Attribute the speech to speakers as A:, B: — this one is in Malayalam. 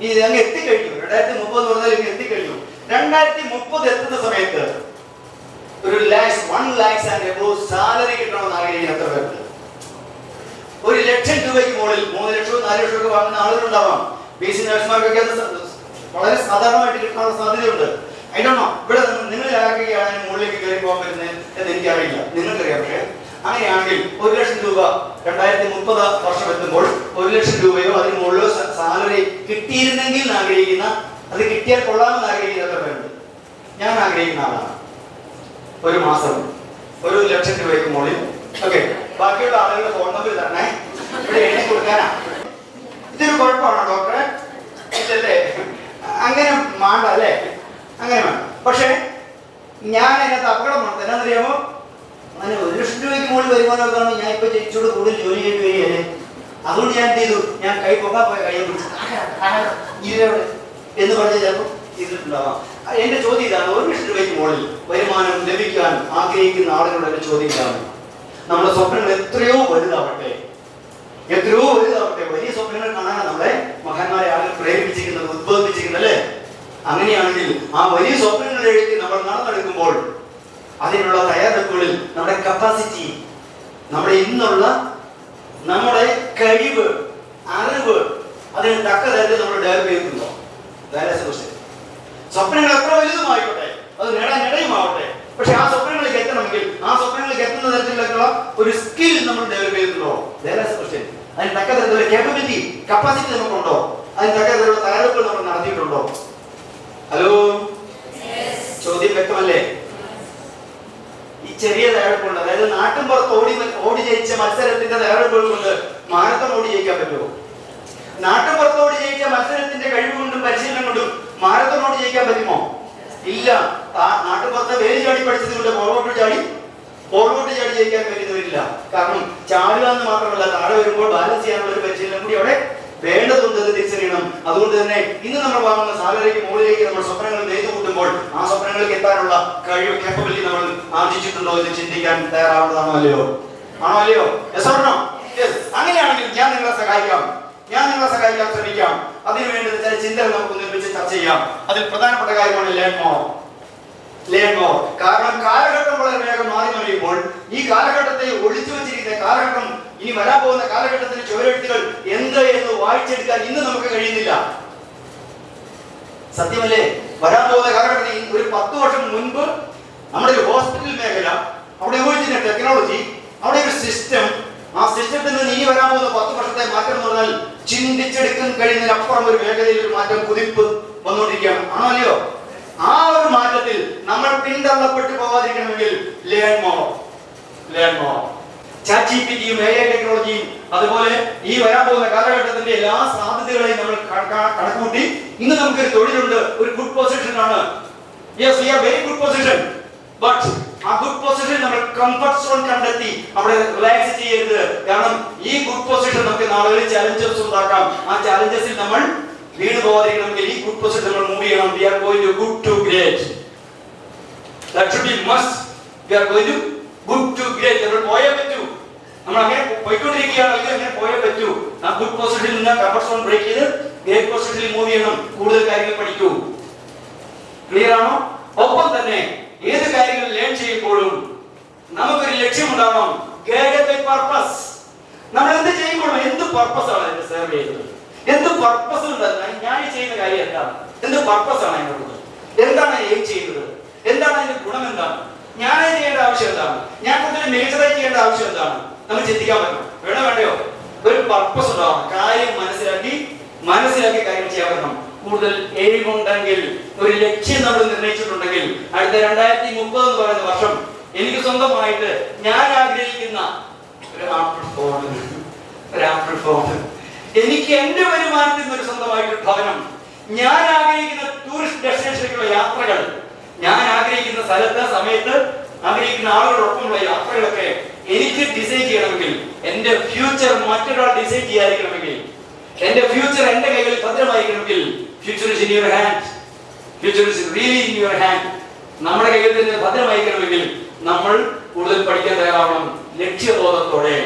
A: ഇത് അങ്ങ് എത്തിക്കഴിഞ്ഞു. 2030 എന്ന് പറഞ്ഞാൽ ഇങ്ങ് എത്തിക്കഴിഞ്ഞു. 2030 എത്തുന്ന സമയത്ത് ഒരു 1 lakhs and above സാലറി കിട്ടണമെന്ന് ആഗ്രഹിക്കുന്ന എത്ര പേർക്ക്? 1 ലക്ഷം രൂപയ്ക്ക് മുകളിൽ 3 ലക്ഷവും 4 ലക്ഷവും ഒക്കെ വാങ്ങുന്ന ആളുകളുണ്ടാവാം. ബി.എസ്.സി നഴ്സുമാർക്കൊക്കെ വളരെ സാധാരണമായിട്ട് കിട്ടാനുള്ള സാധ്യതയുണ്ട്. അതിനാണോ ഇവിടെ നിങ്ങൾ ആഗ്രഹിക്കുകയാണ് മുകളിലേക്ക് കയറി പോകാൻ പറ്റുന്നത് എന്ന് എനിക്കറിയില്ല, നിങ്ങൾക്കറിയാം. പക്ഷേ അങ്ങനെയാണെങ്കിൽ 1 ലക്ഷം രൂപ 2030 വർഷം എത്തുമ്പോൾ 1 ലക്ഷം രൂപയോ അതിന് മുകളിലോ സാലറി കിട്ടിയിരുന്നെങ്കിൽ ആഗ്രഹിക്കുന്ന, അത് കിട്ടിയാൽ കൊള്ളാമെന്ന് ആഗ്രഹിക്കുന്ന എത്ര പേരുണ്ട്? ഞാൻ ആഗ്രഹിക്കുന്ന ആളാണ്. ഒരു മാസം 1 ലക്ഷം രൂപയ്ക്ക് മുകളിൽ. ഓക്കെ, ബാക്കിയുള്ള ആളുകളുടെ ഫോൺ നമ്പർ തന്നെ ഇവിടെ എഴുതി കൊടുക്കാനാ. ഇതൊരു കുഴപ്പമാണോ ഡോക്ടറെ? ഇതല്ലേ, അങ്ങനെ വേണ്ട അല്ലേ? അങ്ങനെ വേണം. പക്ഷെ ഞാൻ അതിനകത്ത് അപകടം വേണം. എന്നാന്നറിയാമോ? അങ്ങനെ 1 ലക്ഷം രൂപയ്ക്ക് മുകളിൽ വരുമാനമൊക്കെ ആണ്. ഞാൻ ഇപ്പൊ ചേച്ചിയോട് കൂടുതൽ ജോലി ചെയ്യേണ്ടി വരികയല്ലേ. അതുകൊണ്ട് ഞാൻ എന്ത് ചെയ്തു? ഞാൻ കൈ പൊക്കാൻ പോയ കൈയെ പിടിച്ചു ഇതിലെവിടെ എന്ന് പറഞ്ഞ് ചിലപ്പോൾ ചെയ്തിട്ടുണ്ടാവാം. എന്റെ ചോദ്യം ഇതാണ്, 1 ലക്ഷം രൂപയ്ക്ക് മുകളിൽ വരുമാനം ലഭിക്കാൻ ആഗ്രഹിക്കുന്ന ആളുകളുടെ എന്റെ ചോദ്യം ഇതാണ്. നമ്മുടെ സ്വപ്നങ്ങൾ എത്രയോ വലുതാവട്ടെ, എത്രയോ വലുതാവട്ടെ. വലിയ സ്വപ്നങ്ങൾ കാണാനാണ് നമ്മളെ മഹാന്മാരെ ആളുകൾ പ്രേരിപ്പിച്ചിരിക്കുന്നത്, ഉദ്ബോധിപ്പിച്ചിരിക്കുന്നത് അല്ലേ? അങ്ങനെയാണെങ്കിൽ ആ വലിയ സ്വപ്നങ്ങളിലേക്ക് നമ്മൾ നടന്നെടുക്കുമ്പോൾ അതിനുള്ള തയ്യാറെടുപ്പുകളിൽ നമ്മുടെ കപ്പാസിറ്റി, നമ്മുടെ ഇന്നുള്ള നമ്മുടെ കഴിവ്, അറിവ്, അതിന് തക്ക തരത്തിൽ നമ്മൾ ഡെവലപ്പ് ചെയ്യുന്നുണ്ടോ? സ്വപ്നങ്ങൾ എത്ര വലുതുമായിക്കോട്ടെ, അത് നേടാനിടയുമാവട്ടെ, പക്ഷെ ആ സ്വപ്നങ്ങളിലേക്ക് എത്തണമെങ്കിൽ ആ സ്വപ്നങ്ങളിലേക്ക് എത്തുന്ന തരത്തിലുള്ള ഒരു സ്കിൽ നമ്മൾ ഡെവലപ്പ് ചെയ്യുന്നുണ്ടോ? അതിന് തക്ക തരത്തിലുള്ള കേപ്പബിലിറ്റി, കപ്പാസിറ്റി നമുക്കുണ്ടോ? അതിന് തക്ക തരത്തിലുള്ള തയ്യാറെടുപ്പുകൾ നമ്മൾ നടത്തിയിട്ടുണ്ടോ? ഹലോ, ചോദ്യം വ്യക്തമല്ലേ? ഈ ചെറിയ തയ്യാറെടുപ്പുണ്ട്, അതായത് നാട്ടിൻ പുറത്ത് ഓടി ജയിച്ച മത്സരത്തിന്റെ തയ്യാറെടുപ്പുകൾ കൊണ്ട് മാരത്തൺ ഓടി ജയിക്കാൻ പറ്റുമോ? നാട്ടിൻ പുറത്ത് ഓടി ജയിച്ച മത്സരത്തിന്റെ കഴിവ് കൊണ്ടും പരിശീലനം കൊണ്ടും മാരത്തൺ ഓടി ജയിക്കാൻ പറ്റുമോ? ഇല്ല. നാട്ടിൻ പുറത്തെ വേലി ചാടി പഠിച്ചത് കൊണ്ട് പുറകോട്ട് ചാടി ജയിക്കാൻ പറ്റുന്നവരില്ല. കാരണം ചാടുക എന്ന് മാത്രമല്ല, താഴെ വരുമ്പോൾ ബാലൻസ് ചെയ്യാനുള്ള ഒരു പരിശീലനം കൂടി അവിടെ വേണ്ടതുണ്ട് എന്ന് തിരിച്ചറിയണം. അതുകൊണ്ട് തന്നെ ഇന്ന് നമ്മൾ വാങ്ങുന്ന സാലറിക്ക് മുകളിലേക്ക് നമ്മൾ സ്വപ്നങ്ങൾ നെയ്തു കൂട്ടുമ്പോൾ ആ സ്വപ്നങ്ങളിലേക്ക് എത്താനുള്ള കഴിവ്, കേപ്പബിലിറ്റി നമ്മൾ ആർജിച്ചിട്ടുണ്ടോ എന്ന് ചിന്തിക്കാൻ തയ്യാറാവുന്നതാണോ അല്ലയോ? ആണോ അല്ലയോ? അങ്ങനെയാണെങ്കിൽ ഞാൻ നിങ്ങളെ സഹായിക്കാം, ശ്രമിക്കാം. അതിനുവേണ്ടി ചില ചിന്തകൾ നമുക്ക് നിർമ്മിച്ച് ചർച്ച ചെയ്യാം. അതിൽ പ്രധാനപ്പെട്ട കാര്യമാണ് ലേൺ മോർ. കാരണം കാലഘട്ടം വളരെ വേഗം മാറി മറിയുമ്പോൾ ഈ കാലഘട്ടത്തെ ഒളിച്ചു വെച്ചിരിക്കുന്ന കാലഘട്ടം, ഇനി വരാൻ പോകുന്ന കാലഘട്ടത്തിന്റെ ചുവരെഴുത്തുകൾ എന്ത് എന്ന് വായിച്ചെടുക്കാൻ ഇന്ന് നമുക്ക് കഴിയുന്നില്ല. സത്യമല്ലേ? വരാൻ പോകുന്ന കാലഘട്ടത്തിൽ ഒരു 10 വർഷം മുൻപ് നമ്മുടെ ഒരു ഹോസ്പിറ്റൽ മേഖല, അവിടെ ഉപയോഗിച്ചിരുന്ന ടെക്നോളജി, അവിടെ ഒരു സിസ്റ്റം, ആ സിസ്റ്റത്തിൽ നിന്ന് ഇനി വരാൻ പോകുന്ന 10 വർഷത്തെ മാറ്റം എന്ന് പറഞ്ഞാൽ ചിന്തിച്ചെടുക്കാൻ കഴിയുന്നതിനപ്പുറം ഒരു മേഖലയിൽ ഒരു മാറ്റം, കുതിപ്പ് വന്നുകൊണ്ടിരിക്കുകയാണ്. ആണോ അല്ലയോ? ആ ഒരു മാറ്റത്തിൽ നമ്മൾ പിന്തള്ളപ്പെട്ടു പോകാതിരിക്കണമെങ്കിൽ ലേൺ മോർ. ChatGPTയും AI ടെക്നോളജിയും അതുപോലെ ഈ വരാൻ പോകുന്ന കാലഘട്ടത്തിന്റെ എല്ലാ സാധ്യതകളെയും നമ്മൾ കണക്കൂട്ടി ഇന്ന് നമുക്കൊരു തൊഴിലുണ്ട്, ഒരു ഗുഡ് പൊസിഷൻ ആണ്. Yes, we are very good position. But ആ ഗുഡ് പൊസിഷൻ നമ്മൾ കംഫർട്ട് സോൺ കണ്ടെത്തി അവിടെ റിലാക്സ് ചെയ്യരുത്. കാരണം ഈ ഗുഡ് പൊസിഷൻ നമുക്ക് നാളുകളിൽ ചാലഞ്ചസ് ഉണ്ടാക്കാം. ആ ചാലഞ്ചസിൽ നമ്മൾ വീണ് പോകാതിരിക്കണമെങ്കിൽ ഈ ഗുഡ് പൊസിഷൻ നമ്മൾ മൂവ് ചെയ്യണം. We are going to good to great. That should be must. We are going to good to great. നമ്മൾ പോയേ പറ്റൂ. നമ്മൾ അങ്ങനെ പോയിക്കൊണ്ടിരിക്കുകയാണെങ്കിൽ അങ്ങനെ പോയേ പറ്റൂ. ആ ഗുഡ് പൊസിഷനിൽ നിന്ന് കംഫർട്ട് സോൺ ബ്രേക്ക് ചെയ്ത് ഗ്രേറ്റ് പൊസിഷനിൽ മൂവ് ചെയ്യണം. കൂടുതൽ കാര്യങ്ങൾ പഠിക്കൂ. ക്ലിയർ ആണോ? ഒപ്പം തന്നെ ഏത് കാര്യങ്ങൾ ലേൺ ചെയ്യുമ്പോഴും നമുക്കൊരു ലക്ഷ്യം ഉണ്ടാവണം. പർപ്പസ്. നമ്മൾ എന്ത് ചെയ്യുമ്പോഴും എന്ത് പർപ്പസ് ആണ് അതിന്റെ സെർവ് ചെയ്യുന്നത്? എന്ത് പർപ്പസ് ഉണ്ടെന്ന് ഞാൻ ചെയ്യുന്ന കാര്യം എന്താണ്? എന്ത് പർപ്പസ് ആണ് അതിനുള്ളത്? എന്താണ് എയിം ചെയ്യുന്നത്? എന്താണ് അതിന്റെ ഗുണം? എന്താണ് ഞാൻ ചെയ്യേണ്ട ആവശ്യം? എന്താണ് ഞാൻ കൂടുതൽ മികച്ചതായി ചെയ്യേണ്ട ആവശ്യം? എന്താണ് നമ്മൾ ചിന്തിക്കാൻ പറ്റണം. വേണ്ടയോ? ഒരു പർപ്പസ് ഉണ്ടാവണം. കാര്യം മനസ്സിലാക്കി കാര്യം ചെയ്യാൻ പറ്റണം. കൂടുതൽ എയിം ഉണ്ടെങ്കിൽ, ഒരു ലക്ഷ്യം നമ്മൾ നിർണയിച്ചിട്ടുണ്ടെങ്കിൽ, അടുത്ത 2030 എന്ന് പറയുന്ന വർഷം എനിക്ക് സ്വന്തമായിട്ട് ഞാൻ ആഗ്രഹിക്കുന്ന ഒരു ആപ്പിൾ ഫോൺ, എനിക്ക് എന്റെ വരുമാനത്തിൽ നിന്ന് ഒരു സ്വന്തമായിട്ട് ഭവനം, ഞാൻ ആഗ്രഹിക്കുന്ന ടൂറിസ്റ്റ് ഡെസ്റ്റിനേഷനിലേക്കുള്ള യാത്രകൾ, ഞാൻ ആഗ്രഹിക്കുന്ന സ്ഥലത്ത് സമയത്ത് ആഗ്രഹിക്കുന്ന ആളുകളോടൊപ്പമുള്ള യാത്രകളൊക്കെ എനിക്ക് ഡിസൈൻ ചെയ്യണമെങ്കിൽ, എന്റെ ഫ്യൂച്ചർ മറ്റൊരാൾ ഡിസൈൻ ചെയ്യാതിരിക്കണമെങ്കിൽ, എന്റെ ഫ്യൂച്ചർ എന്റെ കൈകളിൽ ഭദ്രമായിരിക്കണമെങ്കിൽ, future is in your hand. Future is really in your hand. നമ്മുടെ കൈകളിൽ നിന്ന് ഭദ്രമായിരിക്കണമെങ്കിൽ നമ്മൾ കൂടുതൽ പഠിക്കാൻ തയ്യാറാവണം, ലക്ഷ്യബോധത്തോടെ.